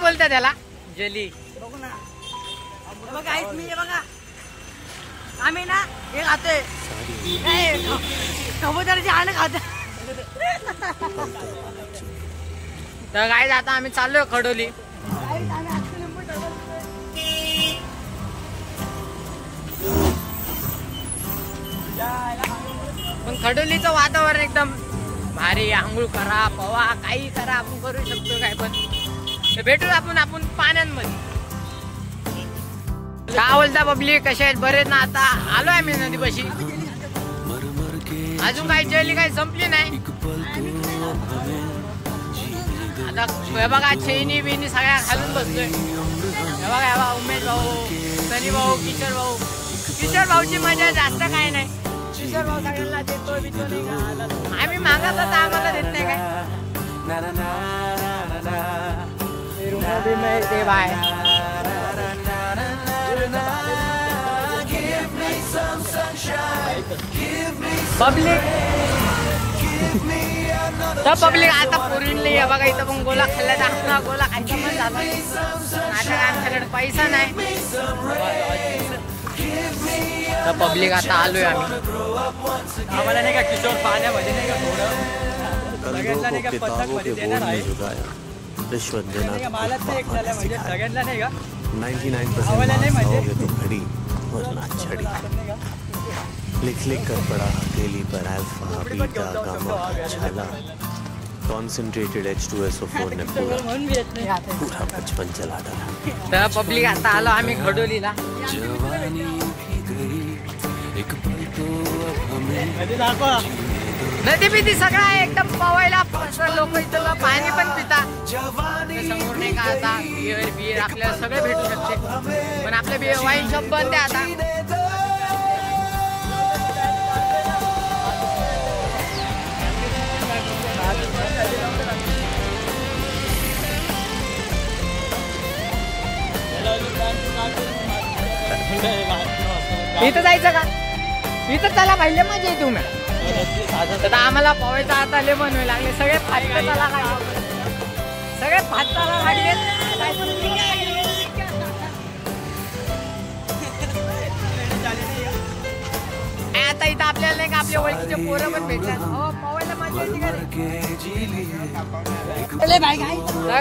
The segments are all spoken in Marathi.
बोलतात त्याला? जली. बघू ना. बघा मी बघा आम्ही ना हे खाते कबूतराची अंड खाते. तर काय आता आम्ही चाललोय खडोली. पण खडोलीचं वातावरण एकदम भारी. आंघोळ करा, पवा, काही करा, आपण करू शकतो काय पण. भेटू आपण पाण्यांमध्ये. काय बोलता पब्लिक, कसे आहेत? बरे ना? आता आलोय आम्ही नदीपाशी. अजून काही जेली काही संपली नाही. आता बघा चैनी बिनी सगळ्या घालून बसलोय. बघा उमेश भाऊ, सनी भाऊ, किशोर भाऊची मजा जास्त काय नाही. किशोर भाऊ सगळ्यांना देतो बितो नाही का. आम्ही मागत तर आम्हाला देत नाही काय. ते बाय पब्लिक आता पूर्वी बघा इथं पण गोला खाल्ला तर गोला खायचा पण झाला. आता आमच्याकडे पैसा नाही. तर पब्लिक आता आलोय आम्ही. आम्हाला नाही का किशोर पाण्यामध्ये नाही का थोडं सगळ्यांना नाही का पथकमध्ये देणार आहे. रिश्वत देना मला तर एक झालं म्हणजे सगळ्यांना नाही का 99% तो खड़ी वरना छड़ी. लिख कर पड़ा हथेली पर अल्फा बीटा गामा छाला. कॉन्सन्ट्रेटेड H2SO4 ने पूरा बचपन चला डाला. तर पब्लिक आता आलो आम्ही खडोलीला. नदी बिदी सगळा एकदम पवायला लोक इथं पाणी पण पिता. समोर नाही का आता बियर आपल्याला सगळे भेटू शकते. पण आपले वाईन शॉप बंद आहे आता. इथं जायचं का? इथं चला पाहिजे मजा येते तुम्ही. आता आम्हाला पवायचा आता लय बनवायला लागले. सगळे फाटला सगळे फाटला लागले. आता इथं आपल्याला नाही का आपल्या ओळखीचे पोरं पण भेटतात. हो पवायला मजा येते.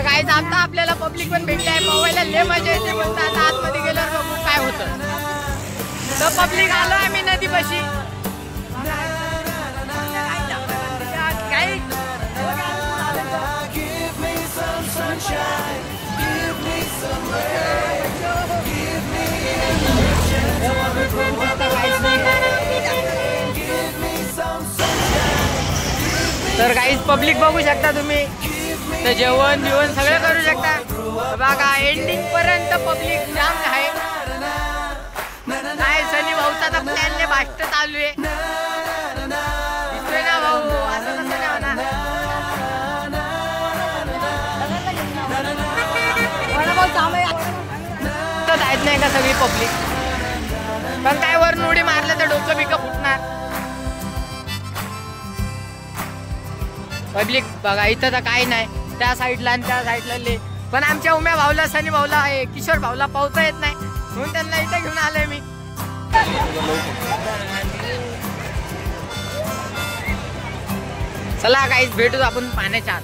काय आता आपल्याला पब्लिक पण भेटताय. पवायला लय मजा येते. पण आता आतमध्ये गेल्यावर बघू काय होतं. तर पब्लिक आलो आम्ही नदीपाशी. तर काहीच पब्लिक बघू शकता तुम्ही. तर जेवण सगळं करू शकता. बघा एंडिंग पर्यंत पब्लिक जाम आहे. काय सनी भाऊचा तर प्लॅनने भाष्ट चालू आहे. दिसतोय ना भाऊ, असं कसं नाही होणार. जायत नाही का सगळी पब्लिक. पण काय वरून उडी मारलं तर डोकं बिकं फुटणार. पब्लिक बघा इथं तर काही नाही. त्या साईडला आणि त्या साईडला पण आमच्या उम्या भाऊला, सनी भाऊला, किशोर भाऊला पावता येत नाही म्हणून त्यांना इथं घेऊन आलोय मी. चला काहीच भेटू आपण पाण्याच्या आत.